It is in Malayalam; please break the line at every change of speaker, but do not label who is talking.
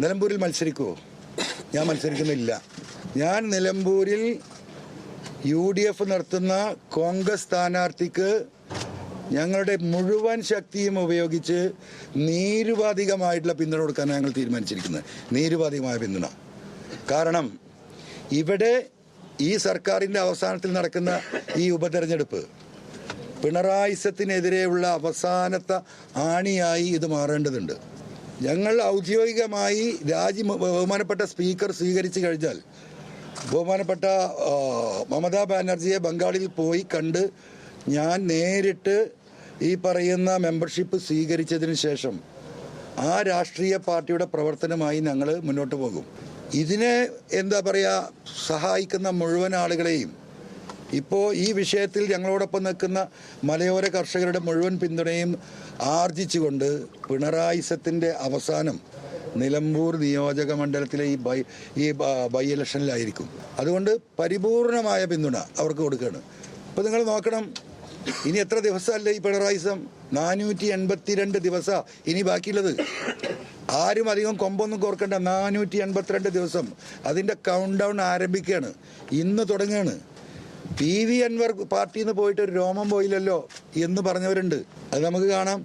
നിലമ്പൂരിൽ മത്സരിക്കുമോ? ഞാൻ മത്സരിക്കുന്നില്ല. ഞാൻ നിലമ്പൂരിൽ UDF നടത്തുന്ന കോൺഗ്രസ് സ്ഥാനാർത്ഥിക്ക് ഞങ്ങളുടെ മുഴുവൻ ശക്തിയും ഉപയോഗിച്ച് നിരുപാധികമായിട്ടുള്ള പിന്തുണ കൊടുക്കാൻ ഞങ്ങൾ തീരുമാനിച്ചിരിക്കുന്നത്. നിരുപാധികമായ പിന്തുണ. കാരണം ഇവിടെ ഈ സർക്കാരിൻ്റെ അവസാനത്തിൽ നടക്കുന്ന ഈ ഉപതെരഞ്ഞെടുപ്പ് പിണറായിസത്തിനെതിരെയുള്ള അവസാനത്തെ ആണിയായി ഇത് മാറേണ്ടതുണ്ട്. ഞങ്ങൾ ഔദ്യോഗികമായി ബഹുമാനപ്പെട്ട സ്പീക്കർ സ്വീകരിച്ചു കഴിഞ്ഞാൽ ബഹുമാനപ്പെട്ട മമതാ ബാനർജിയെ ബംഗാളിൽ പോയി കണ്ട് ഞാൻ നേരിട്ട് ഈ പറയുന്ന മെമ്പർഷിപ്പ് സ്വീകരിച്ചതിന് ശേഷം ആ രാഷ്ട്രീയ പാർട്ടിയുടെ പ്രവർത്തനമായി ഞങ്ങൾ മുന്നോട്ട് പോകും. ഇതിനെ എന്താ പറയുക, സഹായിക്കുന്ന മുഴുവൻ ആളുകളെയും ഇപ്പോൾ ഈ വിഷയത്തിൽ ഞങ്ങളോടൊപ്പം നിൽക്കുന്ന മലയോര കർഷകരുടെ മുഴുവൻ പിന്തുണയും ആർജിച്ചുകൊണ്ട് പിണറായിസത്തിൻ്റെ അവസാനം നിലമ്പൂർ നിയോജക മണ്ഡലത്തിലെ ഈ ബൈ ഇലക്ഷനിലായിരിക്കും. അതുകൊണ്ട് പരിപൂർണമായ പിന്തുണ അവർക്ക് കൊടുക്കുകയാണ്. ഇപ്പോൾ നിങ്ങൾ നോക്കണം, ഇനി എത്ര ദിവസമല്ലേ ഈ പിണറായിസം? 482 ദിവസം ഇനി ബാക്കിയുള്ളത്. ആരും അധികം കൊമ്പൊന്നും കോർക്കണ്ട. 482 ദിവസം അതിൻ്റെ കൗണ്ട് ഡൗൺ ആരംഭിക്കുകയാണ്. ഇന്ന് തുടങ്ങുകയാണ്. PV അൻവർ പാർട്ടിയിൽ നിന്ന് പോയിട്ട് ഒരു രോമം പോയില്ലല്ലോ എന്ന് പറഞ്ഞവരുണ്ട്. അത് നമുക്ക് കാണാം.